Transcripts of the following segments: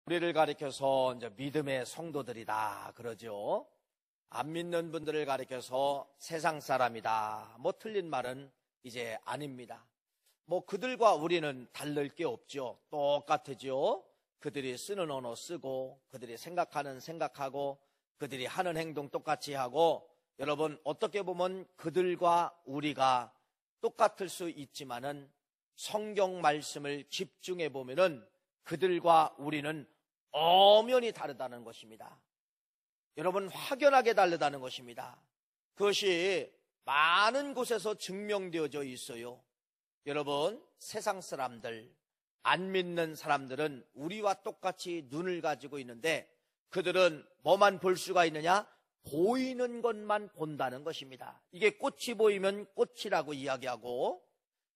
우리를 가리켜서 이제 믿음의 성도들이다 그러죠. 안 믿는 분들을 가리켜서 세상 사람이다. 뭐 틀린 말은 이제 아닙니다. 뭐 그들과 우리는 다를 게 없죠. 똑같으죠. 그들이 쓰는 언어 쓰고, 그들이 생각하는 생각하고, 그들이 하는 행동 똑같이 하고, 여러분 어떻게 보면 그들과 우리가 똑같을 수 있지만은 성경 말씀을 집중해 보면은 그들과 우리는 엄연히 다르다는 것입니다. 여러분 확연하게 다르다는 것입니다. 그것이 많은 곳에서 증명되어져 있어요. 여러분 세상 사람들, 안 믿는 사람들은 우리와 똑같이 눈을 가지고 있는데 그들은 뭐만 볼 수가 있느냐? 보이는 것만 본다는 것입니다. 이게 꽃이 보이면 꽃이라고 이야기하고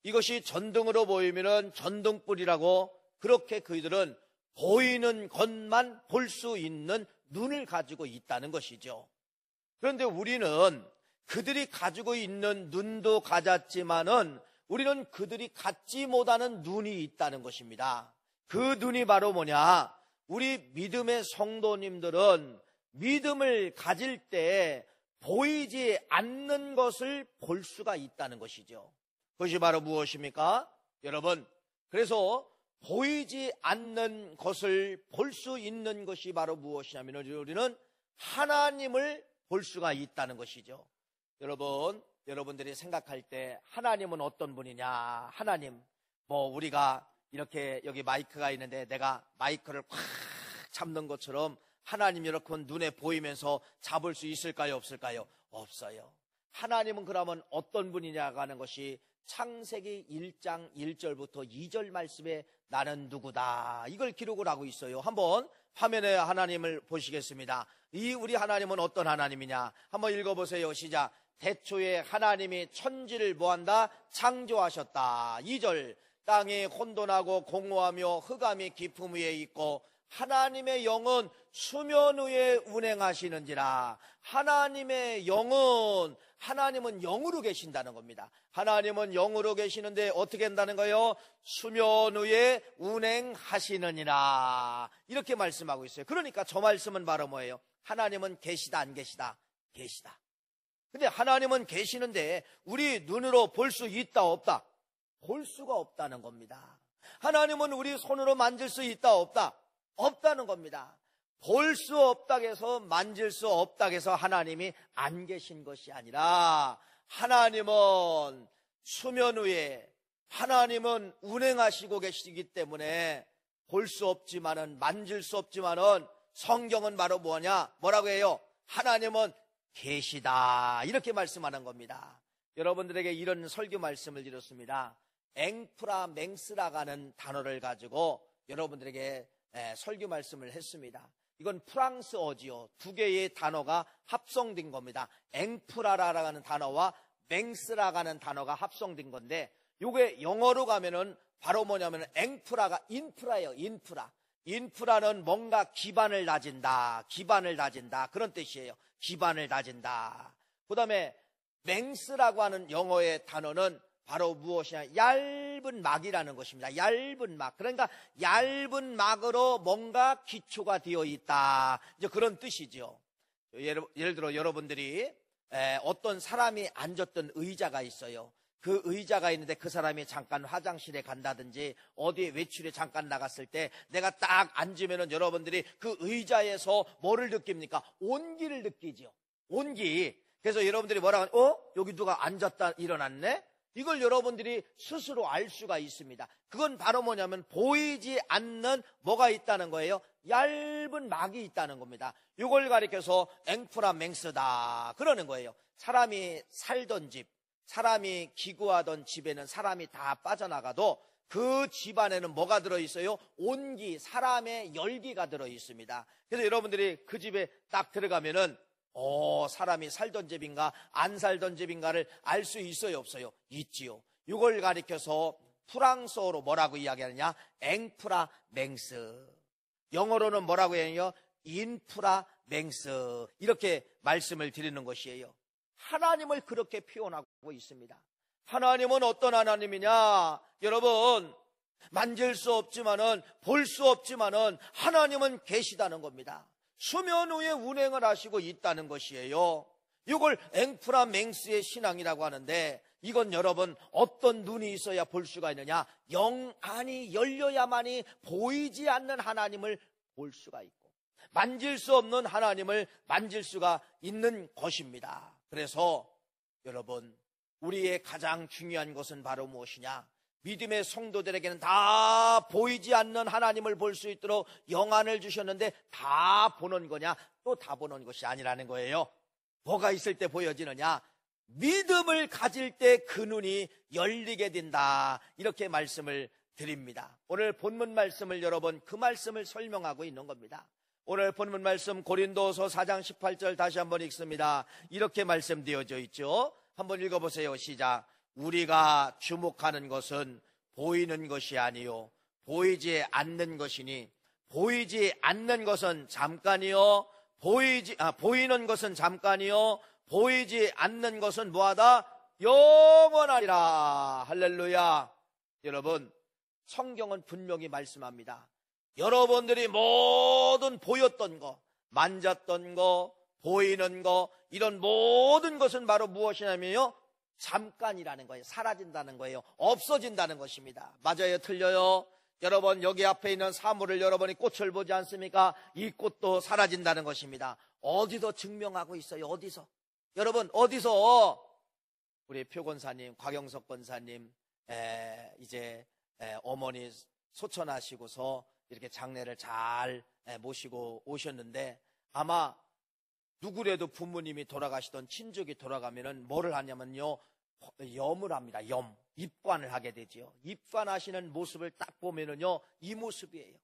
이것이 전등으로 보이면 전등불이라고, 그렇게 그들은 보이는 것만 볼 수 있는 눈을 가지고 있다는 것이죠. 그런데 우리는 그들이 가지고 있는 눈도 가졌지만은 우리는 그들이 갖지 못하는 눈이 있다는 것입니다. 그 눈이 바로 뭐냐? 우리 믿음의 성도님들은 믿음을 가질 때 보이지 않는 것을 볼 수가 있다는 것이죠. 그것이 바로 무엇입니까? 여러분, 그래서 보이지 않는 것을 볼 수 있는 것이 바로 무엇이냐면 우리는 하나님을 볼 수가 있다는 것이죠. 여러분들이 생각할 때 하나님은 어떤 분이냐? 하나님, 뭐 우리가 이렇게 여기 마이크가 있는데 내가 마이크를 꽉 잡는 것처럼 하나님 이렇게 눈에 보이면서 잡을 수 있을까요? 없을까요? 없어요. 하나님은 그러면 어떤 분이냐가 하는 것이 창세기 1장 1절부터 2절 말씀에 나는 누구다, 이걸 기록을 하고 있어요. 한번 화면에 하나님을 보시겠습니다. 이 우리 하나님은 어떤 하나님이냐? 한번 읽어보세요. 시작. 태초에 하나님이 천지를 뭐한다? 창조하셨다. 2절. 땅이 혼돈하고 공허하며 흑암이 깊음 위에 있고 하나님의 영은 수면 위에 운행하시는지라. 하나님은 영으로 계신다는 겁니다. 하나님은 영으로 계시는데 어떻게 한다는 거예요? 수면 위에 운행하시느니라, 이렇게 말씀하고 있어요. 그러니까 저 말씀은 바로 뭐예요? 하나님은 계시다 안 계시다? 계시다. 근데 하나님은 계시는데 우리 눈으로 볼 수 있다 없다? 볼 수가 없다는 겁니다. 하나님은 우리 손으로 만질 수 있다 없다? 없다는 겁니다. 볼 수 없다고 해서 만질 수 없다고 해서 하나님이 안 계신 것이 아니라 하나님은 수면 위에, 하나님은 운행하시고 계시기 때문에 볼 수 없지만은, 만질 수 없지만은 성경은 바로 뭐냐? 뭐라고 해요? 하나님은 계시다, 이렇게 말씀하는 겁니다. 여러분들에게 이런 설교 말씀을 드렸습니다. 앵프라맹스라고 하는 단어를 가지고 여러분들에게 설교 말씀을 했습니다. 이건 프랑스어지요. 두 개의 단어가 합성된 겁니다. 앵프라라고 하는 단어와 맹스라고 하는 단어가 합성된 건데, 이게 영어로 가면은 바로 뭐냐면 앵프라가 인프라예요. 인프라는 뭔가 기반을 다진다, 그런 뜻이에요. 기반을 다진다. 그 다음에 맹스라고 하는 영어의 단어는 바로 무엇이냐? 얇은 막이라는 것입니다. 얇은 막. 그러니까 얇은 막으로 뭔가 기초가 되어 있다, 이제 그런 뜻이죠. 예를 들어 여러분들이 어떤 사람이 앉았던 의자가 있어요. 그 의자가 있는데 그 사람이 잠깐 화장실에 간다든지 어디에 외출에 잠깐 나갔을 때 내가 딱 앉으면은 여러분들이 그 의자에서 뭐를 느낍니까? 온기를 느끼죠. 온기. 그래서 여러분들이 뭐라고 하냐? 여기 누가 앉았다 일어났네? 이걸 여러분들이 스스로 알 수가 있습니다. 그건 바로 뭐냐면 보이지 않는 뭐가 있다는 거예요? 얇은 막이 있다는 겁니다. 이걸 가리켜서 앵프라맹스다 그러는 거예요. 사람이 살던 집, 사람이 기구하던 집에는 사람이 다 빠져나가도 그 집안에는 뭐가 들어있어요? 온기, 사람의 열기가 들어있습니다. 그래서 여러분들이 그 집에 딱 들어가면은 사람이 살던 집인가 안 살던 집인가를 알 수 있어요 없어요? 있지요. 이걸 가리켜서 프랑스어로 뭐라고 이야기하느냐? 앵프라맹스. 영어로는 뭐라고 해요? 인프라맹스. 이렇게 말씀을 드리는 것이에요. 하나님을 그렇게 표현하고 있습니다. 하나님은 어떤 하나님이냐? 여러분, 만질 수 없지만은, 볼 수 없지만은 하나님은 계시다는 겁니다. 수면 위에 운행을 하시고 있다는 것이에요. 이걸 앵프라맹스의 신앙이라고 하는데, 이건 여러분 어떤 눈이 있어야 볼 수가 있느냐? 영안이 열려야만이 보이지 않는 하나님을 볼 수가 있고, 만질 수 없는 하나님을 만질 수가 있는 것입니다. 그래서 여러분, 우리의 가장 중요한 것은 바로 무엇이냐? 믿음의 성도들에게는 다 보이지 않는 하나님을 볼 수 있도록 영안을 주셨는데, 다 보는 거냐? 또 다 보는 것이 아니라는 거예요. 뭐가 있을 때 보여지느냐? 믿음을 가질 때 그 눈이 열리게 된다, 이렇게 말씀을 드립니다. 오늘 본문 말씀을 여러분, 그 말씀을 설명하고 있는 겁니다. 오늘 본문 말씀 고린도서 4장 18절 다시 한번 읽습니다. 이렇게 말씀되어져 있죠. 한번 읽어보세요. 시작. 우리가 주목하는 것은 보이는 것이 아니요 보이지 않는 것이니, 보이지 않는 것은 잠깐이요 보이는 것은 잠깐이요 보이지 않는 것은 뭐하다? 영원하리라. 할렐루야. 여러분, 성경은 분명히 말씀합니다. 여러분들이 모든 보였던 거, 만졌던 거, 보이는 거, 이런 모든 것은 바로 무엇이냐면요, 잠깐이라는 거예요. 사라진다는 거예요. 없어진다는 것입니다. 맞아요? 틀려요? 여러분, 여기 앞에 있는 사물을 여러분이 꽃을 보지 않습니까? 이 꽃도 사라진다는 것입니다. 어디서 증명하고 있어요? 어디서? 여러분, 어디서? 우리 표 권사님, 곽영석 권사님, 이제 어머니 소천하시고서 이렇게 장례를 잘 모시고 오셨는데, 아마 누구래도 부모님이 돌아가시던 친족이 돌아가면은 뭐를 하냐면요, 염을 합니다. 염, 입관을 하게 되지요. 입관하시는 모습을 딱 보면은요, 이 모습이에요.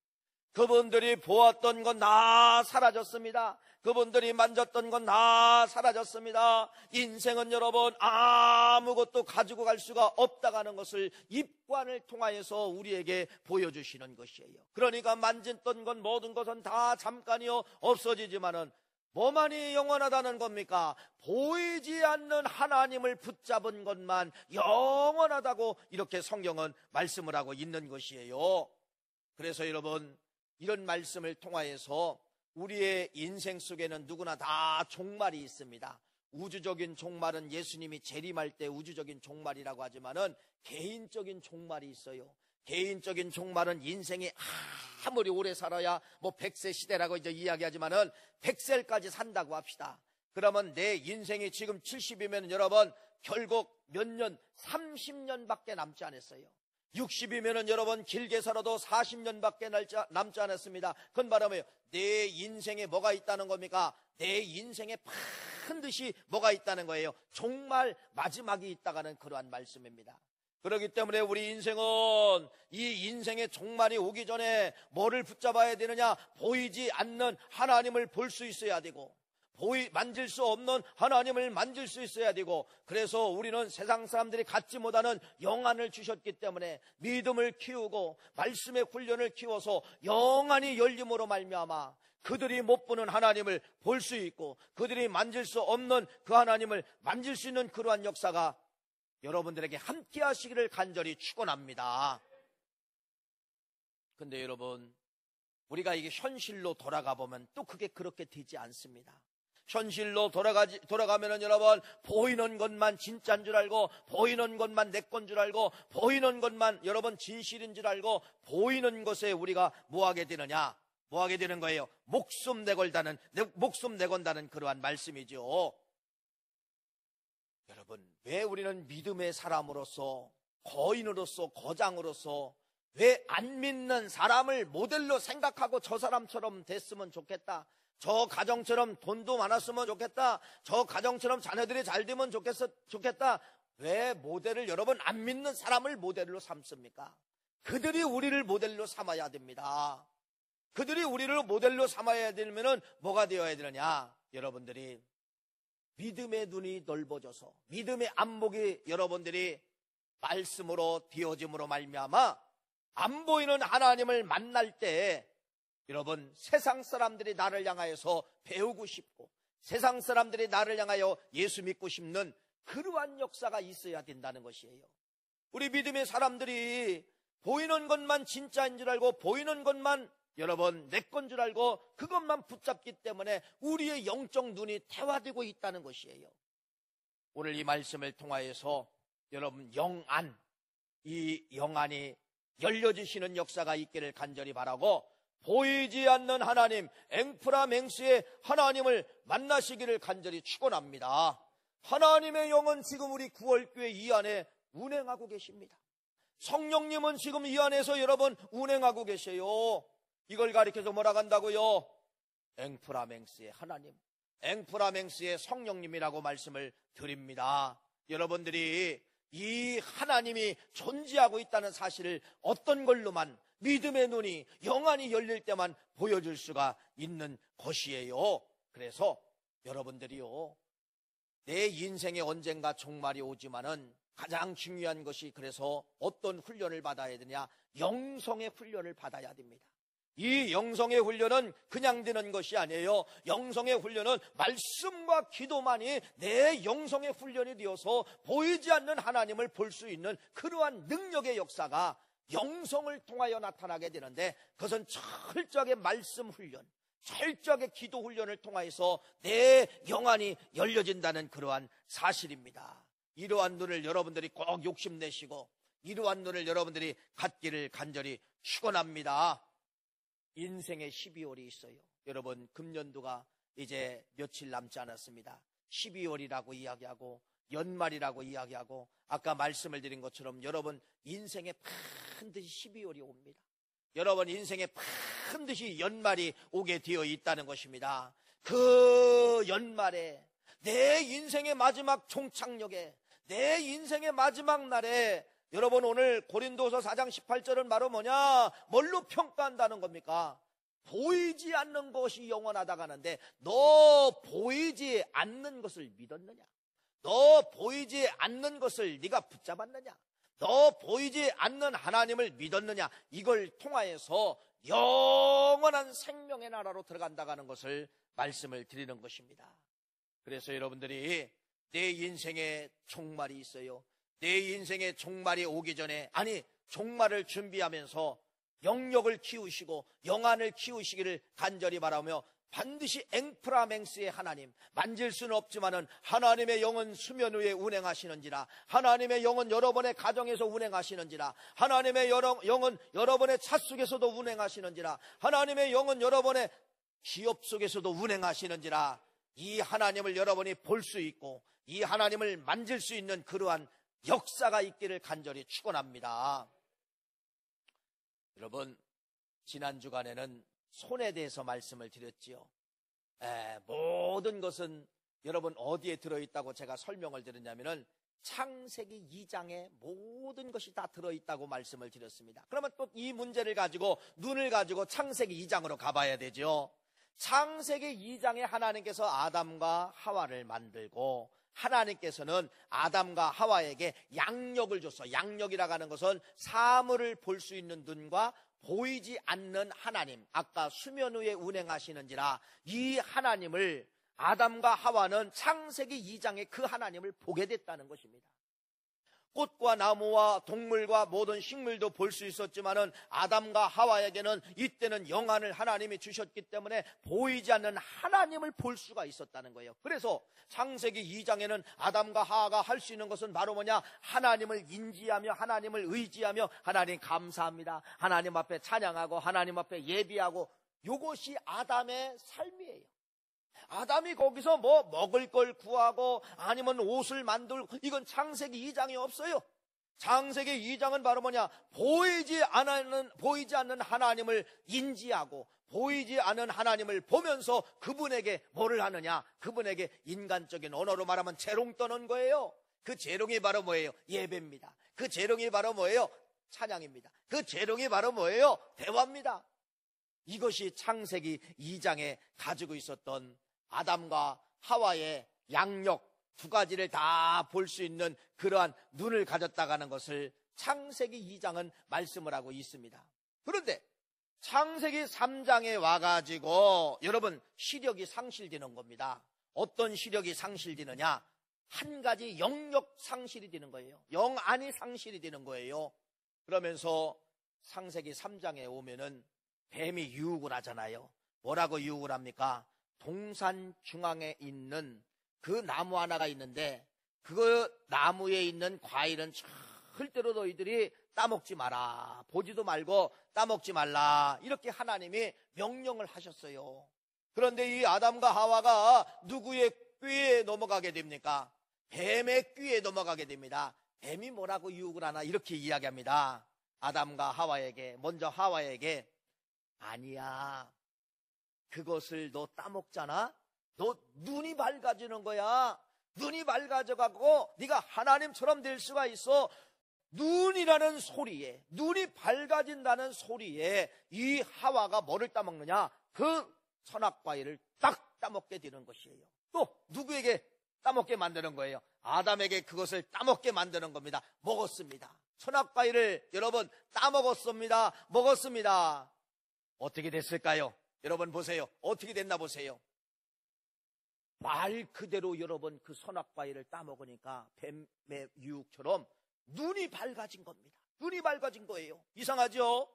그분들이 보았던 건 다 사라졌습니다. 그분들이 만졌던 건 다 사라졌습니다. 인생은 여러분 아무것도 가지고 갈 수가 없다가는 것을 입관을 통하여서 우리에게 보여주시는 것이에요. 그러니까 만졌던 건 모든 것은 다 잠깐이요 없어지지만은 뭐만이 영원하다는 겁니까? 보이지 않는 하나님을 붙잡은 것만 영원하다고 이렇게 성경은 말씀을 하고 있는 것이에요. 그래서 여러분, 이런 말씀을 통하여서 우리의 인생 속에는 누구나 다 종말이 있습니다. 우주적인 종말은 예수님이 재림할 때 우주적인 종말이라고 하지만은 개인적인 종말이 있어요. 개인적인 종말은 인생이 아무리 오래 살아야 뭐 100세 시대라고 이제 이야기하지만은 100세까지 산다고 합시다. 그러면 내 인생이 지금 70이면 여러분 결국 몇 년, 30년밖에 남지 않았어요. 60이면은 여러분 길게 살아도 40년밖에 남지 않았습니다. 그건 말하면 내 인생에 뭐가 있다는 겁니까? 내 인생에 반드시 뭐가 있다는 거예요. 종말 마지막이 있다가는 그러한 말씀입니다. 그렇기 때문에 우리 인생은 이 인생의 종말이 오기 전에 뭐를 붙잡아야 되느냐? 보이지 않는 하나님을 볼 수 있어야 되고, 만질 수 없는 하나님을 만질 수 있어야 되고, 그래서 우리는 세상 사람들이 갖지 못하는 영안을 주셨기 때문에 믿음을 키우고 말씀의 훈련을 키워서 영안이 열림으로 말미암아 그들이 못 보는 하나님을 볼 수 있고, 그들이 만질 수 없는 그 하나님을 만질 수 있는 그러한 역사가 여러분들에게 함께 하시기를 간절히 축원합니다. 근데 여러분, 우리가 이게 현실로 돌아가 보면 또 그게 그렇게 되지 않습니다. 현실로 돌아가면은 여러분, 보이는 것만 진짜인 줄 알고, 보이는 것만 내 건 줄 알고, 보이는 것만 여러분 진실인 줄 알고, 보이는 것에 우리가 뭐 하게 되느냐? 뭐 하게 되는 거예요? 목숨 내건다는 그러한 말씀이죠. 여러분, 왜 우리는 믿음의 사람으로서, 거인으로서, 거장으로서 왜 안 믿는 사람을 모델로 생각하고 저 사람처럼 됐으면 좋겠다, 저 가정처럼 돈도 많았으면 좋겠다, 저 가정처럼 자녀들이 잘 되면 좋겠다, 왜 모델을, 여러분 안 믿는 사람을 모델로 삼습니까? 그들이 우리를 모델로 삼아야 됩니다. 그들이 우리를 모델로 삼아야 되면은 뭐가 되어야 되느냐? 여러분들이 믿음의 눈이 넓어져서 믿음의 안목이 여러분들이 말씀으로 되어짐으로 말미암아 안 보이는 하나님을 만날 때 여러분, 세상 사람들이 나를 향하여서 배우고 싶고 세상 사람들이 나를 향하여 예수 믿고 싶는 그러한 역사가 있어야 된다는 것이에요. 우리 믿음의 사람들이 보이는 것만 진짜인 줄 알고 보이는 것만 여러분 내 건 줄 알고 그것만 붙잡기 때문에 우리의 영적 눈이 태화되고 있다는 것이에요. 오늘 이 말씀을 통하여서 여러분 영안, 이 영안이 열려지시는 역사가 있기를 간절히 바라고 보이지 않는 하나님, 앵프라맹스의 하나님을 만나시기를 간절히 축원합니다. 하나님의 영은 지금 우리 9월교회 이 안에 운행하고 계십니다. 성령님은 지금 이 안에서 여러분 운행하고 계세요. 이걸 가리켜서 뭐라고 한다고요? 앵프라맹스의 하나님, 앵프라맹스의 성령님이라고 말씀을 드립니다. 여러분들이 이 하나님이 존재하고 있다는 사실을 어떤 걸로만 믿음의 눈이 영안이 열릴 때만 보여줄 수가 있는 것이에요. 그래서 여러분들이요, 내 인생에 언젠가 종말이 오지만은 가장 중요한 것이 그래서 어떤 훈련을 받아야 되냐? 영성의 훈련을 받아야 됩니다. 이 영성의 훈련은 그냥 되는 것이 아니에요. 영성의 훈련은 말씀과 기도만이 내 영성의 훈련이 되어서 보이지 않는 하나님을 볼 수 있는 그러한 능력의 역사가 영성을 통하여 나타나게 되는데, 그것은 철저하게 말씀 훈련, 철저하게 기도 훈련을 통하여서 내 영안이 열려진다는 그러한 사실입니다. 이러한 눈을 여러분들이 꼭 욕심내시고 이러한 눈을 여러분들이 갖기를 간절히 축원합니다. 인생의 12월이 있어요. 여러분, 금년도가 이제 며칠 남지 않았습니다. 12월이라고 이야기하고 연말이라고 이야기하고 아까 말씀을 드린 것처럼 여러분 인생에 반드시 12월이 옵니다. 여러분 인생에 반드시 연말이 오게 되어 있다는 것입니다. 그 연말에 내 인생의 마지막 종착역에 내 인생의 마지막 날에 여러분 오늘 고린도서 4장 18절은 바로 뭐냐? 뭘로 평가한다는 겁니까? 보이지 않는 것이 영원하다고 하는데 너 보이지 않는 것을 믿었느냐? 너 보이지 않는 것을 네가 붙잡았느냐? 너 보이지 않는 하나님을 믿었느냐? 이걸 통하여서 영원한 생명의 나라로 들어간다고 하는 것을 말씀을 드리는 것입니다. 그래서 여러분들이 내 인생에 종말이 있어요. 내 인생에 종말이 오기 전에, 아니 종말을 준비하면서 영역을 키우시고 영안을 키우시기를 간절히 바라며 반드시 앵프라맹스의 하나님, 만질 수는 없지만은 하나님의 영은 수면 위에 운행하시는지라, 하나님의 영은 여러분의 가정에서 운행하시는지라, 하나님의 영은 여러분의 차 속에서도 운행하시는지라, 하나님의 영은 여러분의 기업 속에서도 운행하시는지라, 이 하나님을 여러분이 볼 수 있고 이 하나님을 만질 수 있는 그러한 역사가 있기를 간절히 축원합니다. 여러분, 지난 주간에는 손에 대해서 말씀을 드렸지요. 모든 것은 여러분 어디에 들어있다고 제가 설명을 드렸냐면은 창세기 2장에 모든 것이 다 들어있다고 말씀을 드렸습니다. 그러면 또 이 문제를 가지고 눈을 가지고 창세기 2장으로 가봐야 되죠. 창세기 2장에 하나님께서 아담과 하와를 만들고 하나님께서는 아담과 하와에게 양력을 줬어. 양력이라고 하는 것은 사물을 볼 수 있는 눈과 보이지 않는 하나님, 아까 수면 위에 운행하시는지라, 이 하나님을 아담과 하와는 창세기 2장에 그 하나님을 보게 됐다는 것입니다. 꽃과 나무와 동물과 모든 식물도 볼 수 있었지만은 아담과 하와에게는 이때는 영안을 하나님이 주셨기 때문에 보이지 않는 하나님을 볼 수가 있었다는 거예요. 그래서 창세기 2장에는 아담과 하와가 할 수 있는 것은 바로 뭐냐? 하나님을 인지하며 하나님을 의지하며 하나님 감사합니다, 하나님 앞에 찬양하고 하나님 앞에 예비하고, 이것이 아담의 삶이에요. 아담이 거기서 뭐 먹을 걸 구하고 아니면 옷을 만들고, 이건 창세기 2장이 없어요. 창세기 2장은 바로 뭐냐? 보이지 않는 하나님을 인지하고 보이지 않는 하나님을 보면서 그분에게 뭐를 하느냐? 그분에게 인간적인 언어로 말하면 재롱 떠는 거예요. 그 재롱이 바로 뭐예요? 예배입니다. 그 재롱이 바로 뭐예요? 찬양입니다. 그 재롱이 바로 뭐예요? 대화입니다. 이것이 창세기 2장에 가지고 있었던 아담과 하와의 양력 두 가지를 다 볼 수 있는 그러한 눈을 가졌다가는 것을 창세기 2장은 말씀을 하고 있습니다. 그런데 창세기 3장에 와가지고 여러분 시력이 상실되는 겁니다. 어떤 시력이 상실되느냐? 한 가지 영역 상실이 되는 거예요. 영안이 상실이 되는 거예요. 그러면서 창세기 3장에 오면은 뱀이 유혹을 하잖아요. 뭐라고 유혹을 합니까? 동산 중앙에 있는 그 나무 하나가 있는데 그 나무에 있는 과일은 절대로 너희들이 따먹지 마라. 보지도 말고 따먹지 말라. 이렇게 하나님이 명령을 하셨어요. 그런데 이 아담과 하와가 누구의 꾀에 넘어가게 됩니까? 뱀의 꾀에 넘어가게 됩니다. 뱀이 뭐라고 유혹을 하나 이렇게 이야기합니다. 아담과 하와에게, 먼저 하와에게, 아니야, 그것을 너 따먹잖아? 너 눈이 밝아지는 거야. 눈이 밝아져가고 네가 하나님처럼 될 수가 있어. 눈이라는 소리에, 눈이 밝아진다는 소리에 이 하와가 뭐를 따먹느냐? 그 선악과일을 딱 따먹게 되는 것이에요. 또 누구에게 따먹게 만드는 거예요? 아담에게 그것을 따먹게 만드는 겁니다. 먹었습니다. 선악과일을 여러분 따먹었습니다. 먹었습니다. 어떻게 됐을까요? 여러분 보세요. 어떻게 됐나 보세요. 말 그대로 여러분 그 선악과일을 따먹으니까 뱀의 유혹처럼 눈이 밝아진 겁니다. 눈이 밝아진 거예요. 이상하죠?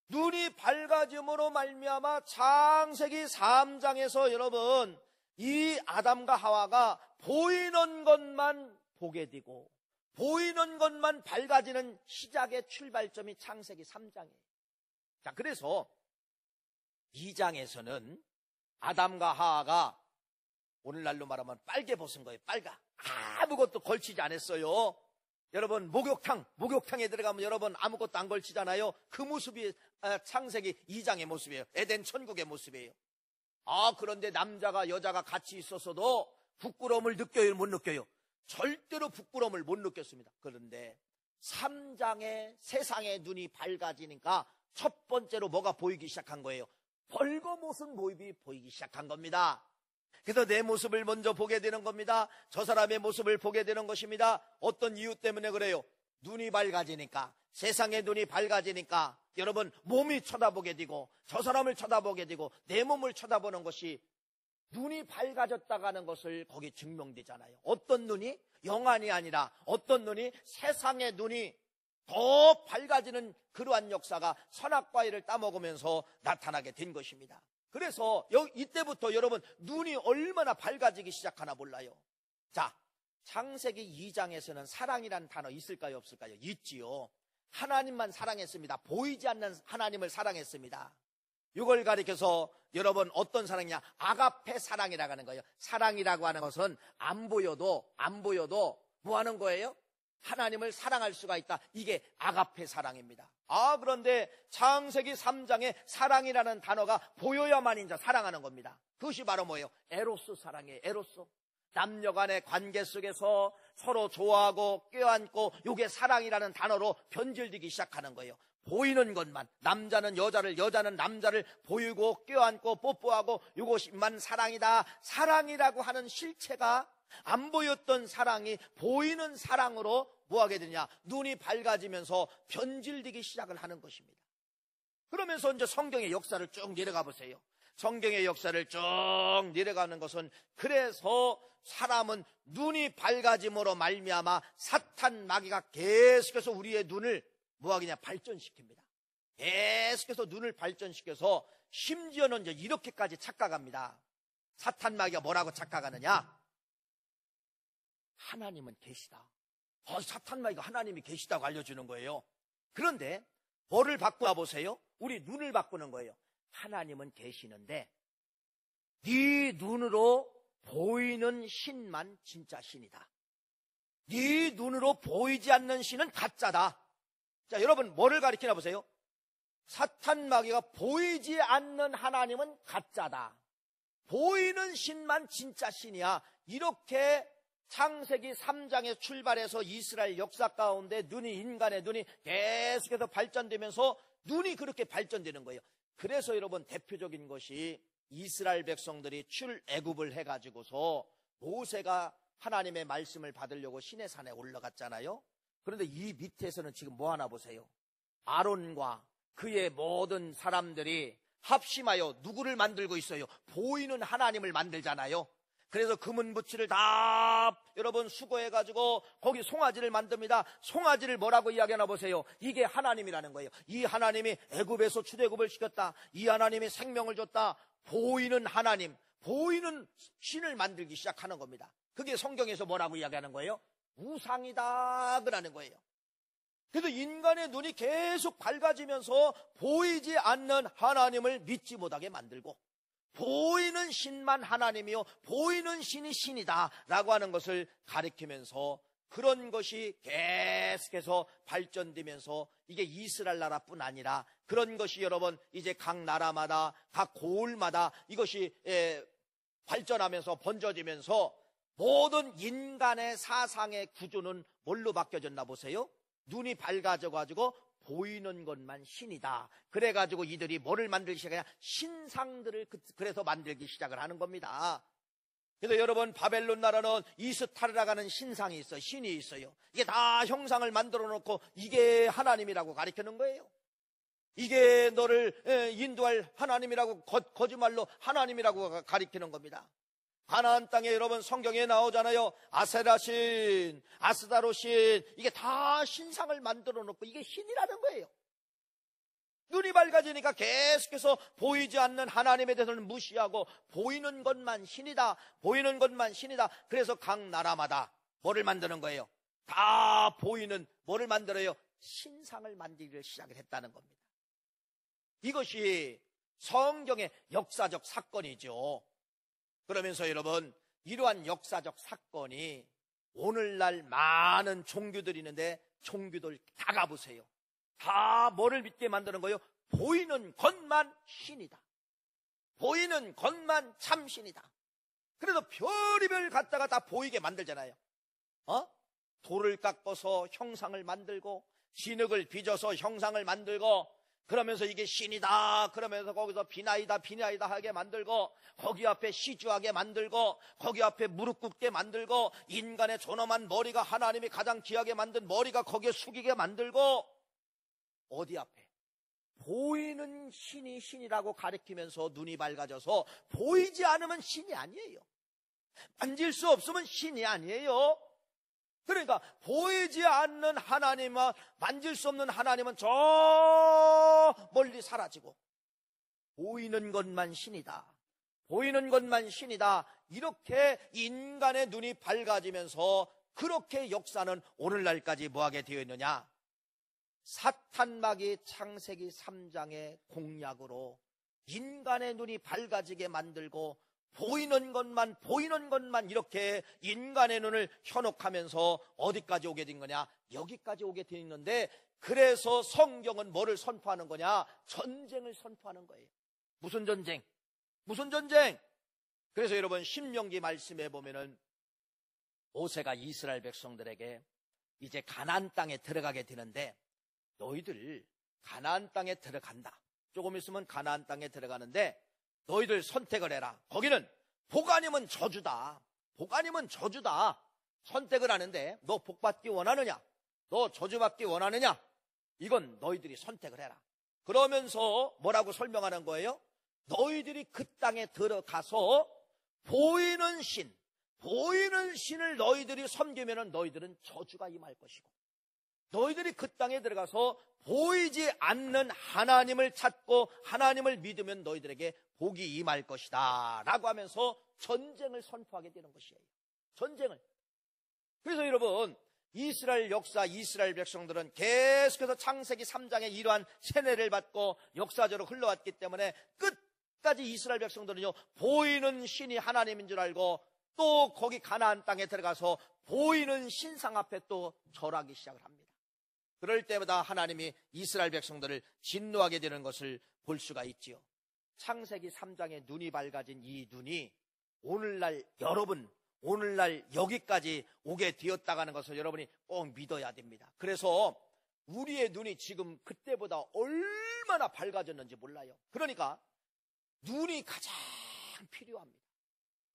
눈이 밝아짐으로 말미암아 창세기 3장에서 여러분 이 아담과 하와가 보이는 것만 보게 되고 보이는 것만 밝아지는 시작의 출발점이 창세기 3장이에요. 자, 그래서 2장에서는 아담과 하와가 오늘날로 말하면 빨개 벗은 거예요. 빨가. 아무것도 걸치지 않았어요. 여러분 목욕탕에 들어가면 여러분 아무것도 안 걸치잖아요. 그 모습이 창세기 2장의 모습이에요. 에덴 천국의 모습이에요. 그런데 남자가 여자가 같이 있었어도 부끄러움을 느껴요? 못 느껴요? 절대로 부끄러움을 못 느꼈습니다. 그런데 3장에 세상의 눈이 밝아지니까 첫 번째로 뭐가 보이기 시작한 거예요? 벌거벗은 모습이 보이기 시작한 겁니다. 그래서 내 모습을 먼저 보게 되는 겁니다. 저 사람의 모습을 보게 되는 것입니다. 어떤 이유 때문에 그래요? 눈이 밝아지니까, 세상의 눈이 밝아지니까 여러분 몸이 쳐다보게 되고 저 사람을 쳐다보게 되고 내 몸을 쳐다보는 것이 눈이 밝아졌다고 하는 것을 거기 증명되잖아요. 어떤 눈이? 영안이 아니라 어떤 눈이? 세상의 눈이 더 밝아지는 그러한 역사가 선악과일을 따먹으면서 나타나게 된 것입니다. 그래서 이때부터 여러분 눈이 얼마나 밝아지기 시작하나 몰라요. 자, 창세기 2장에서는 사랑이라는 단어 있을까요? 없을까요? 있지요. 하나님만 사랑했습니다. 보이지 않는 하나님을 사랑했습니다. 이걸 가리켜서 여러분 어떤 사랑이냐? 아가페 사랑이라고 하는 거예요. 사랑이라고 하는 것은 안 보여도 뭐 하는 거예요? 하나님을 사랑할 수가 있다. 이게 아가페 사랑입니다. 그런데 창세기 3장에 사랑이라는 단어가 보여야만 이제 사랑하는 겁니다. 그것이 바로 뭐예요? 에로스 사랑이에요. 에로스. 남녀 간의 관계 속에서 서로 좋아하고 껴안고 이게 사랑이라는 단어로 변질되기 시작하는 거예요. 보이는 것만, 남자는 여자를, 여자는 남자를 보이고 껴안고 뽀뽀하고 이것만 사랑이다. 사랑이라고 하는 실체가 안 보였던 사랑이 보이는 사랑으로 뭐하게 되냐? 눈이 밝아지면서 변질되기 시작을 하는 것입니다. 그러면서 이제 성경의 역사를 쭉 내려가 보세요. 성경의 역사를 쭉 내려가는 것은 그래서 사람은 눈이 밝아짐으로 말미암아 사탄 마귀가 계속해서 우리의 눈을 뭐하겠냐? 발전시킵니다. 계속해서 눈을 발전시켜서 심지어는 이제 이렇게까지 착각합니다. 사탄 마귀가 뭐라고 착각하느냐? 하나님은 계시다. 사탄 마귀가 하나님이 계시다고 알려주는 거예요. 그런데 뭐를 바꾸나 보세요? 우리 눈을 바꾸는 거예요. 하나님은 계시는데 네 눈으로 보이는 신만 진짜 신이다. 네 눈으로 보이지 않는 신은 가짜다. 자, 여러분 뭐를 가리키나 보세요? 사탄 마귀가 보이지 않는 하나님은 가짜다. 보이는 신만 진짜 신이야. 이렇게 창세기 3장에 출발해서 이스라엘 역사 가운데 인간의 눈이 계속해서 발전되면서 눈이 그렇게 발전되는 거예요. 그래서 여러분 대표적인 것이 이스라엘 백성들이 출애굽을 해가지고서 모세가 하나님의 말씀을 받으려고 시내산에 올라갔잖아요. 그런데 이 밑에서는 지금 뭐 하나 보세요. 아론과 그의 모든 사람들이 합심하여 누구를 만들고 있어요? 보이는 하나님을 만들잖아요. 그래서 금은부치를 다 여러분 수거해가지고 거기 송아지를 만듭니다. 송아지를 뭐라고 이야기하나 보세요. 이게 하나님이라는 거예요. 이 하나님이 애굽에서 출애굽을 시켰다. 이 하나님이 생명을 줬다. 보이는 하나님, 보이는 신을 만들기 시작하는 겁니다. 그게 성경에서 뭐라고 이야기하는 거예요? 우상이다 그러는 거예요. 그래서 인간의 눈이 계속 밝아지면서 보이지 않는 하나님을 믿지 못하게 만들고, 보이는 신만 하나님이요, 보이는 신이 신이다 라고 하는 것을 가리키면서, 그런 것이 계속해서 발전되면서 이게 이스라엘 나라뿐 아니라 그런 것이 여러분 이제 각 나라마다 각 고을마다 이것이 발전하면서 번져지면서 모든 인간의 사상의 구조는 뭘로 바뀌어졌나 보세요? 눈이 밝아져가지고 보이는 것만 신이다. 그래가지고 이들이 뭐를 만들기 시작하냐? 신상들을 그래서 만들기 시작을 하는 겁니다. 그래서 여러분 바벨론 나라는 이스타르라고 하는 신상이 있어요. 신이 있어요. 이게 다 형상을 만들어 놓고 이게 하나님이라고 가리키는 거예요. 이게 너를 인도할 하나님이라고 거짓말로 하나님이라고 가리키는 겁니다. 가나안 땅에 여러분 성경에 나오잖아요. 아세라신, 아스다로신, 이게 다 신상을 만들어 놓고 이게 신이라는 거예요. 눈이 밝아지니까 계속해서 보이지 않는 하나님에 대해서는 무시하고 보이는 것만 신이다, 보이는 것만 신이다. 그래서 각 나라마다 뭐를 만드는 거예요? 다 보이는 뭐를 만들어요? 신상을 만들기를 시작을 했다는 겁니다. 이것이 성경의 역사적 사건이죠. 그러면서 여러분 이러한 역사적 사건이 오늘날 많은 종교들이 있는데 종교들 다 가보세요. 다 뭐를 믿게 만드는 거예요? 보이는 것만 신이다. 보이는 것만 참신이다. 그래서 별의별 갖다가 다 보이게 만들잖아요. 돌을 깎아서 형상을 만들고 진흙을 빚어서 형상을 만들고, 그러면서 이게 신이다 그러면서 거기서 비나이다 비나이다 하게 만들고, 거기 앞에 시주하게 만들고, 거기 앞에 무릎 꿇게 만들고, 인간의 존엄한 머리가 하나님이 가장 귀하게 만든 머리가 거기에 숙이게 만들고, 어디 앞에 보이는 신이 신이라고 가리키면서 눈이 밝아져서 보이지 않으면 신이 아니에요. 만질 수 없으면 신이 아니에요. 그러니까 보이지 않는 하나님과 만질 수 없는 하나님은 저 멀리 사라지고 보이는 것만 신이다, 보이는 것만 신이다, 이렇게 인간의 눈이 밝아지면서 그렇게 역사는 오늘날까지 뭐하게 되어 있느냐? 사탄막이 창세기 3장의 공약으로 인간의 눈이 밝아지게 만들고 보이는 것만 이렇게 인간의 눈을 현혹하면서 어디까지 오게 된 거냐? 여기까지 오게 되어 있는데, 그래서 성경은 뭐를 선포하는 거냐? 전쟁을 선포하는 거예요. 무슨 전쟁? 무슨 전쟁? 그래서 여러분 신명기 말씀에 보면은 모세가 이스라엘 백성들에게 이제 가나안 땅에 들어가게 되는데, 너희들 가나안 땅에 들어간다. 조금 있으면 가나안 땅에 들어가는데 너희들 선택을 해라. 거기는 복 아니면 저주다. 복 아니면 저주다. 선택을 하는데 너 복 받기 원하느냐? 너 저주 받기 원하느냐? 이건 너희들이 선택을 해라. 그러면서 뭐라고 설명하는 거예요? 너희들이 그 땅에 들어가서 보이는 신을 너희들이 섬기면은 너희들은 저주가 임할 것이고, 너희들이 그 땅에 들어가서 보이지 않는 하나님을 찾고 하나님을 믿으면 너희들에게 복이 임할 것이다 라고 하면서 전쟁을 선포하게 되는 것이에요. 전쟁을. 그래서 여러분 이스라엘 역사, 이스라엘 백성들은 계속해서 창세기 3장에 이러한 세뇌를 받고 역사적으로 흘러왔기 때문에 끝까지 이스라엘 백성들은요, 보이는 신이 하나님인 줄 알고 또 거기 가나안 땅에 들어가서 보이는 신상 앞에 또 절하기 시작을 합니다. 그럴 때마다 하나님이 이스라엘 백성들을 진노하게 되는 것을 볼 수가 있지요. 창세기 3장에 눈이 밝아진 이 눈이 오늘날 여러분, 오늘날 여기까지 오게 되었다는 것을 여러분이 꼭 믿어야 됩니다. 그래서 우리의 눈이 지금 그때보다 얼마나 밝아졌는지 몰라요. 그러니까 눈이 가장 필요합니다.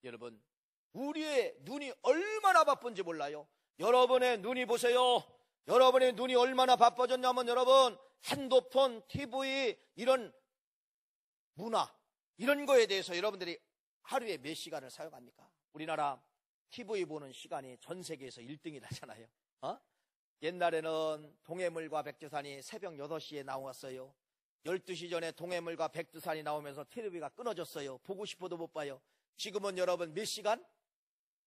여러분, 우리의 눈이 얼마나 바쁜지 몰라요. 여러분의 눈이 보세요. 여러분의 눈이 얼마나 바빠졌냐면, 여러분 핸드폰, TV, 이런 문화, 이런 거에 대해서 여러분들이 하루에 몇 시간을 사용합니까? 우리나라 TV 보는 시간이 전 세계에서 1등이라잖아요. 옛날에는 동해물과 백두산이 새벽 8시에 나왔어요. 12시 전에 동해물과 백두산이 나오면서 TV가 끊어졌어요. 보고 싶어도 못 봐요. 지금은 여러분 몇 시간?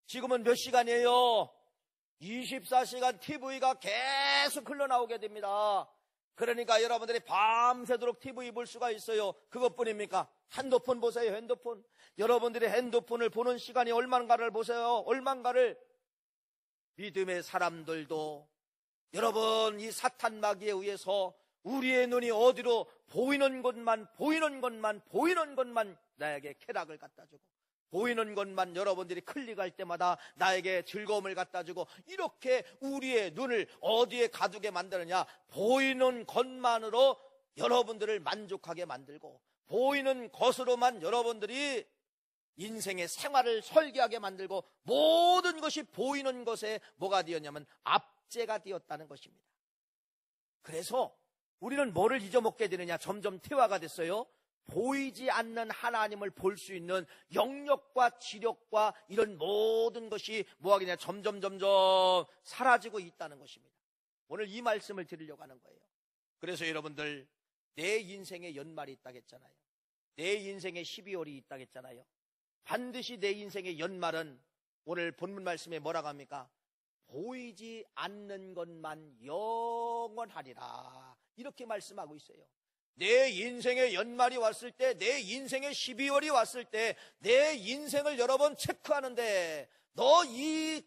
지금은 몇 시간이에요? 24시간 TV가 계속 흘러나오게 됩니다. 그러니까 여러분들이 밤새도록 TV 볼 수가 있어요. 그것뿐입니까? 핸드폰 보세요. 핸드폰. 여러분들이 핸드폰을 보는 시간이 얼마인가를 보세요. 얼마인가를. 믿음의 사람들도 여러분 이 사탄 마귀에 의해서 우리의 눈이 어디로 보이는 것만 나에게 쾌락을 갖다 주고, 보이는 것만 여러분들이 클릭할 때마다 나에게 즐거움을 갖다 주고, 이렇게 우리의 눈을 어디에 가두게 만드느냐? 보이는 것만으로 여러분들을 만족하게 만들고, 보이는 것으로만 여러분들이 인생의 생활을 설계하게 만들고, 모든 것이 보이는 것에 뭐가 되었냐면 압제가 되었다는 것입니다. 그래서 우리는 뭐를 잊어먹게 되느냐? 점점 퇴화가 됐어요. 보이지 않는 하나님을 볼 수 있는 영역과 지력과 이런 모든 것이 뭐하겠냐? 점점 사라지고 있다는 것입니다. 오늘 이 말씀을 드리려고 하는 거예요. 그래서 여러분들, 내 인생의 연말이 있다겠잖아요. 내 인생의 12월이 있다겠잖아요. 반드시 내 인생의 연말은 오늘 본문 말씀에 뭐라고 합니까? 보이지 않는 것만 영원하리라, 이렇게 말씀하고 있어요. 내 인생의 연말이 왔을 때, 내 인생의 12월이 왔을 때, 내 인생을 여러 번 체크하는데, 너 이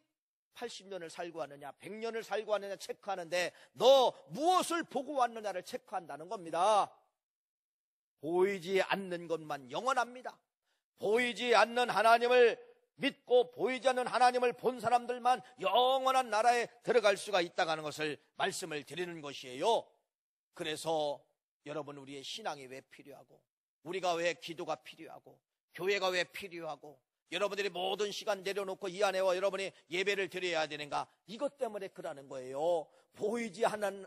80년을 살고 왔느냐, 100년을 살고 왔느냐 체크하는데, 너 무엇을 보고 왔느냐를 체크한다는 겁니다. 보이지 않는 것만 영원합니다. 보이지 않는 하나님을 믿고 보이지 않는 하나님을 본 사람들만 영원한 나라에 들어갈 수가 있다고 하는 것을 말씀을 드리는 것이에요. 그래서 여러분, 우리의 신앙이 왜 필요하고, 우리가 왜 기도가 필요하고, 교회가 왜 필요하고, 여러분들이 모든 시간 내려놓고 이 안에와 여러분이 예배를 드려야 되는가? 이것 때문에 그러는 거예요. 보이지 않는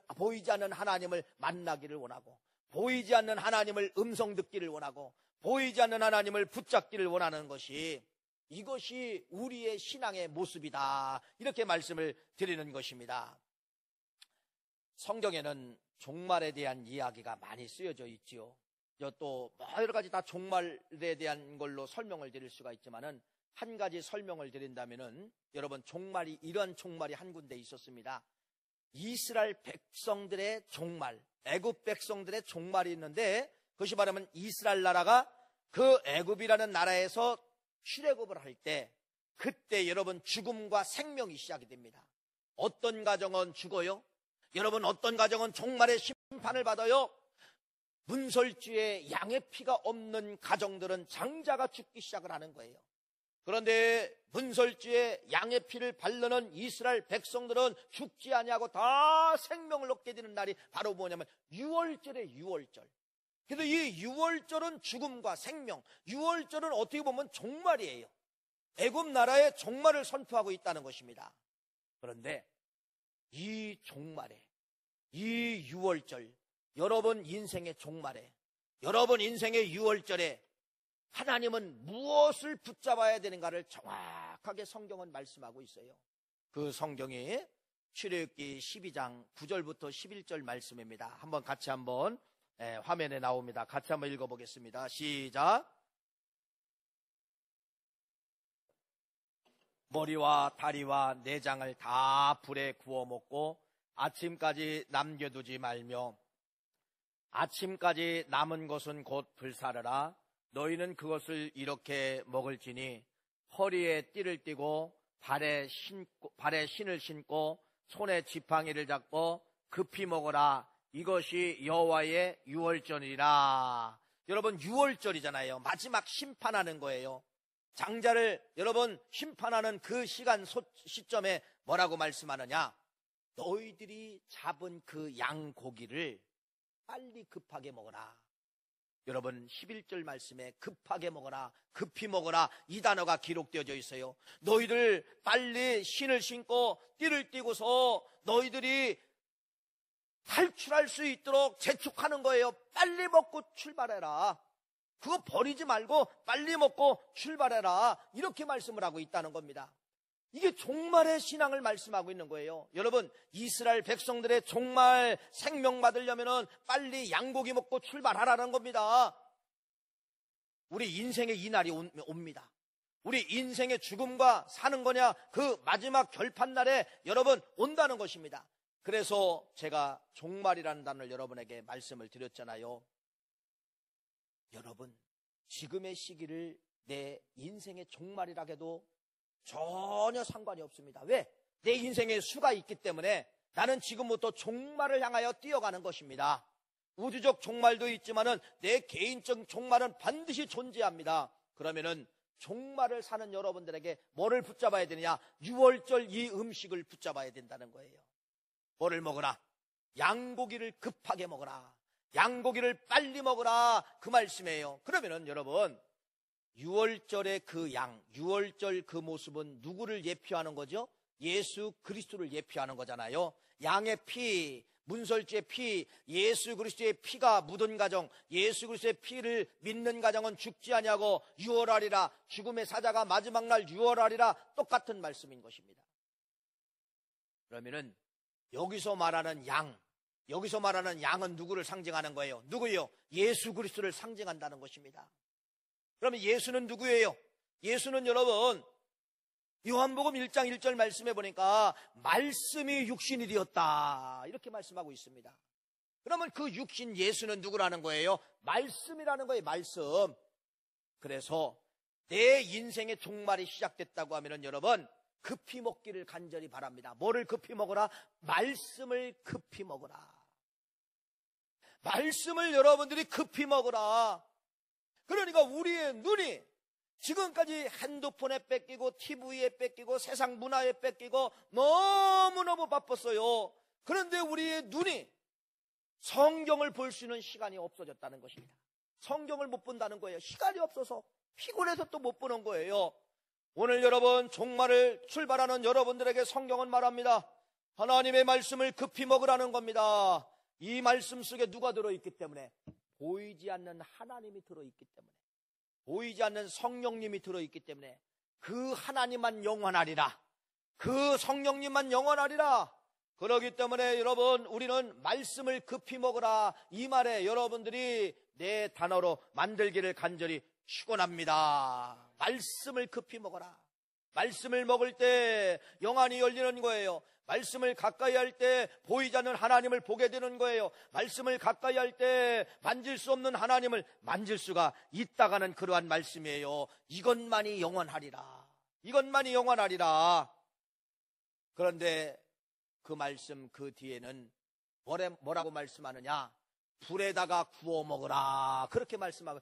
하나님을 만나기를 원하고, 보이지 않는 하나님을 음성 듣기를 원하고, 보이지 않는 하나님을 붙잡기를 원하는 것이, 이것이 우리의 신앙의 모습이다, 이렇게 말씀을 드리는 것입니다. 성경에는 종말에 대한 이야기가 많이 쓰여져 있지요. 또 여러 가지 다 종말에 대한 걸로 설명을 드릴 수가 있지만은, 한 가지 설명을 드린다면은, 여러분, 이러한 종말이 한 군데 있었습니다. 이스라엘 백성들의 종말, 애굽 백성들의 종말이 있는데, 그것이 말하면 이스라엘 나라가 그 애굽이라는 나라에서 출애굽을 할 때, 그때 여러분 죽음과 생명이 시작이 됩니다. 어떤 가정은 죽어요? 여러분, 어떤 가정은 종말의 심판을 받아요? 문설주에 양의 피가 없는 가정들은 장자가 죽기 시작을 하는 거예요. 그런데 문설주에 양의 피를 바르는 이스라엘 백성들은 죽지 아니하고 다 생명을 얻게 되는 날이 바로 뭐냐면 6월절에 6월절. 그래서 이 6월절은 죽음과 생명, 6월절은 어떻게 보면 종말이에요. 애굽 나라의 종말을 선포하고 있다는 것입니다. 그런데 이 종말에, 이 6월절, 여러분 인생의 종말에, 여러분 인생의 6월절에 하나님은 무엇을 붙잡아야 되는가를 정확하게 성경은 말씀하고 있어요. 그 성경이 출애굽기 12장 9절부터 11절 말씀입니다. 한번 같이 화면에 나옵니다. 같이 한번 읽어보겠습니다. 시작. 머리와 다리와 내장을 다 불에 구워 먹고 아침까지 남겨두지 말며, 아침까지 남은 것은 곧 불사르라. 너희는 그것을 이렇게 먹을지니 허리에 띠를 띠고 발에 신을 신고 손에 지팡이를 잡고 급히 먹어라. 이것이 여호와의 유월절이라. 여러분, 유월절이잖아요. 마지막 심판하는 거예요. 장자를 여러분 심판하는 그 시점에 뭐라고 말씀하느냐? 너희들이 잡은 그 양고기를 빨리 급하게 먹어라. 여러분, 11절 말씀에 급하게 먹어라, 급히 먹어라, 이 단어가 기록되어져 있어요. 너희들 빨리 신을 신고 띠를 띠고서 너희들이 탈출할 수 있도록 재촉하는 거예요. 빨리 먹고 출발해라. 그거 버리지 말고 빨리 먹고 출발해라. 이렇게 말씀을 하고 있다는 겁니다. 이게 종말의 신앙을 말씀하고 있는 거예요. 여러분, 이스라엘 백성들의 종말 생명 받으려면 빨리 양고기 먹고 출발하라는 겁니다. 우리 인생에 이 날이 옵니다. 우리 인생의 죽음과 사는 거냐, 그 마지막 결판날에 여러분 온다는 것입니다. 그래서 제가 종말이라는 단어를 여러분에게 말씀을 드렸잖아요. 여러분, 지금의 시기를 내 인생의 종말이라 해도 전혀 상관이 없습니다. 왜? 내 인생에 수가 있기 때문에 나는 지금부터 종말을 향하여 뛰어가는 것입니다. 우주적 종말도 있지만은 내 개인적 종말은 반드시 존재합니다. 그러면은 종말을 사는 여러분들에게 뭐를 붙잡아야 되느냐? 6월절 이 음식을 붙잡아야 된다는 거예요. 뭐를 먹으라? 양고기를 급하게 먹으라. 양고기를 빨리 먹으라. 그 말씀이에요. 그러면은 여러분, 6월절의 그 양, 6월절 그 모습은 누구를 예표하는 거죠? 예수 그리스도를 예표하는 거잖아요. 양의 피, 문설주의 피, 예수 그리스도의 피가 묻은 가정, 예수 그리스도의 피를 믿는 가정은 죽지 아니하고 유월하리라. 죽음의 사자가 마지막 날 유월하리라. 똑같은 말씀인 것입니다. 그러면은 여기서 말하는 양, 여기서 말하는 양은 누구를 상징하는 거예요? 누구예요? 예수 그리스도를 상징한다는 것입니다. 그러면 예수는 누구예요? 예수는 여러분, 요한복음 1장 1절 말씀해 보니까 말씀이 육신이 되었다 이렇게 말씀하고 있습니다. 그러면 그 육신 예수는 누구라는 거예요? 말씀이라는 거예요. 말씀. 그래서 내 인생의 종말이 시작됐다고 하면은 여러분, 급히 먹기를 간절히 바랍니다. 뭐를 급히 먹으라? 말씀을 급히 먹으라. 말씀을 여러분들이 급히 먹으라. 그러니까 우리의 눈이 지금까지 핸드폰에 뺏기고 TV에 뺏기고 세상 문화에 뺏기고 너무너무 바빴어요. 그런데 우리의 눈이 성경을 볼 수 있는 시간이 없어졌다는 것입니다. 성경을 못 본다는 거예요. 시간이 없어서 피곤해서 또 못 보는 거예요. 오늘 여러분, 종말을 출발하는 여러분들에게 성경은 말합니다. 하나님의 말씀을 급히 먹으라는 겁니다. 이 말씀 속에 누가 들어있기 때문에? 보이지 않는 하나님이 들어있기 때문에, 보이지 않는 성령님이 들어있기 때문에 그 하나님만 영원하리라. 그 성령님만 영원하리라. 그렇기 때문에 여러분, 우리는 말씀을 급히 먹으라. 이 말에 여러분들이 내 단어로 만들기를 간절히 축원합니다. 말씀을 급히 먹어라. 말씀을 먹을 때 영안이 열리는 거예요. 말씀을 가까이 할 때 보이지 않는 하나님을 보게 되는 거예요. 말씀을 가까이 할 때 만질 수 없는 하나님을 만질 수가 있다가는 그러한 말씀이에요. 이것만이 영원하리라. 이것만이 영원하리라. 그런데 그 말씀 그 뒤에는 뭐라고 말씀하느냐? 불에다가 구워 먹으라. 그렇게 말씀하고,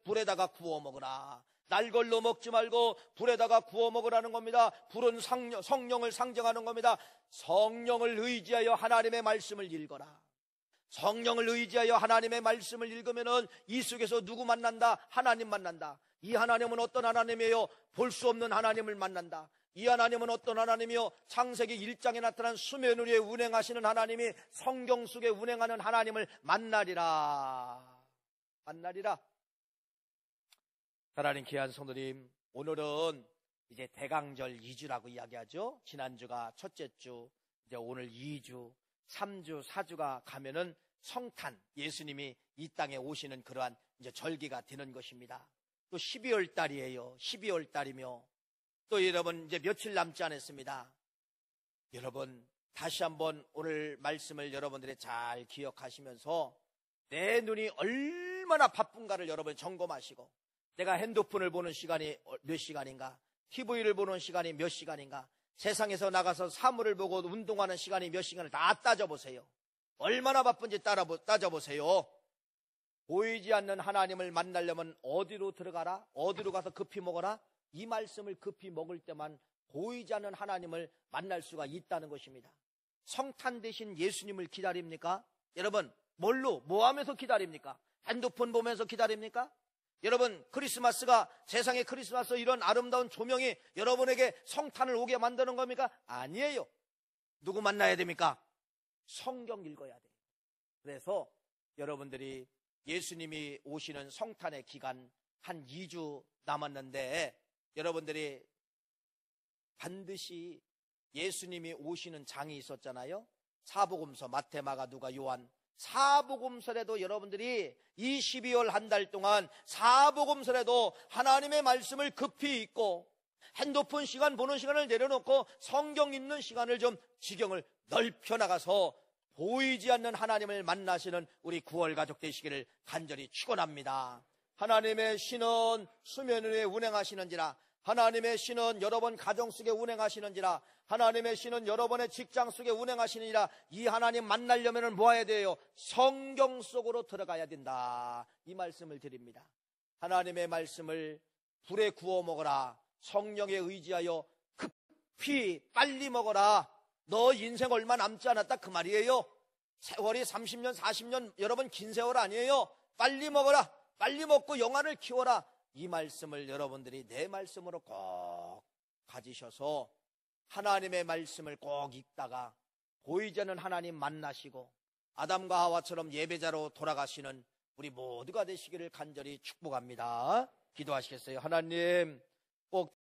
불에다가 구워 먹으라. 날 걸로 먹지 말고 불에다가 구워 먹으라는 겁니다. 불은 성령을 상징하는 겁니다. 성령을 의지하여 하나님의 말씀을 읽어라. 성령을 의지하여 하나님의 말씀을 읽으면은 이 속에서 누구 만난다? 하나님 만난다. 이 하나님은 어떤 하나님이에요? 볼 수 없는 하나님을 만난다. 이 하나님은 어떤 하나님이요? 창세기 1장에 나타난 수면 위에 운행하시는 하나님이 성경 속에 운행하는 하나님을 만나리라. 만나리라. 사랑하는 귀한 성도님, 오늘은 이제 대강절 2주라고 이야기하죠. 지난주가 첫째 주, 이제 오늘 2주, 3주, 4주가 가면은 성탄, 예수님이 이 땅에 오시는 그러한 이제 절기가 되는 것입니다. 또 12월 달이에요. 12월 달이며 또 여러분 이제 며칠 남지 않았습니다. 여러분 다시 한번 오늘 말씀을 여러분들이 잘 기억하시면서 내 눈이 얼마나 바쁜가를 여러분 점검하시고, 내가 핸드폰을 보는 시간이 몇 시간인가, TV를 보는 시간이 몇 시간인가, 세상에서 나가서 사물을 보고 운동하는 시간이 몇 시간을 다 따져보세요. 얼마나 바쁜지 따져보세요. 보이지 않는 하나님을 만나려면 어디로 들어가라? 어디로 가서 급히 먹어라? 이 말씀을 급히 먹을 때만 보이지 않는 하나님을 만날 수가 있다는 것입니다. 성탄 대신 예수님을 기다립니까? 여러분, 뭐 하면서 기다립니까? 핸드폰 보면서 기다립니까? 여러분, 크리스마스가, 세상의 크리스마스 이런 아름다운 조명이 여러분에게 성탄을 오게 만드는 겁니까? 아니에요. 누구 만나야 됩니까? 성경 읽어야 돼요. 그래서 여러분들이 예수님이 오시는 성탄의 기간 한 2주 남았는데 여러분들이 반드시 예수님이 오시는 장이 있었잖아요. 사복음서, 마태, 마가, 누가, 요한. 사복음서에도 여러분들이 이 12월 한 달 동안 사복음서에도 하나님의 말씀을 급히 읽고 핸드폰 시간 보는 시간을 내려놓고 성경 읽는 시간을 좀 지경을 넓혀 나가서 보이지 않는 하나님을 만나시는 우리 9월 가족 되시기를 간절히 축원합니다. 하나님의 신은 수면 위에 운행하시는지라, 하나님의 신은 여러분 가정 속에 운행하시는지라, 하나님의 신은 여러분의 직장 속에 운행하시느니라. 이 하나님 만나려면 뭐 해야 돼요? 성경 속으로 들어가야 된다. 이 말씀을 드립니다. 하나님의 말씀을 불에 구워 먹어라. 성령에 의지하여 급히 빨리 먹어라. 너 인생 얼마 남지 않았다 그 말이에요. 세월이 30년 40년 여러분 긴 세월 아니에요. 빨리 먹어라. 빨리 먹고 영안을 키워라. 이 말씀을 여러분들이 내 말씀으로 꼭 가지셔서 하나님의 말씀을 꼭 읽다가 보이지 않는 하나님 만나시고 아담과 하와처럼 예배자로 돌아가시는 우리 모두가 되시기를 간절히 축복합니다. 기도하시겠어요? 하나님 꼭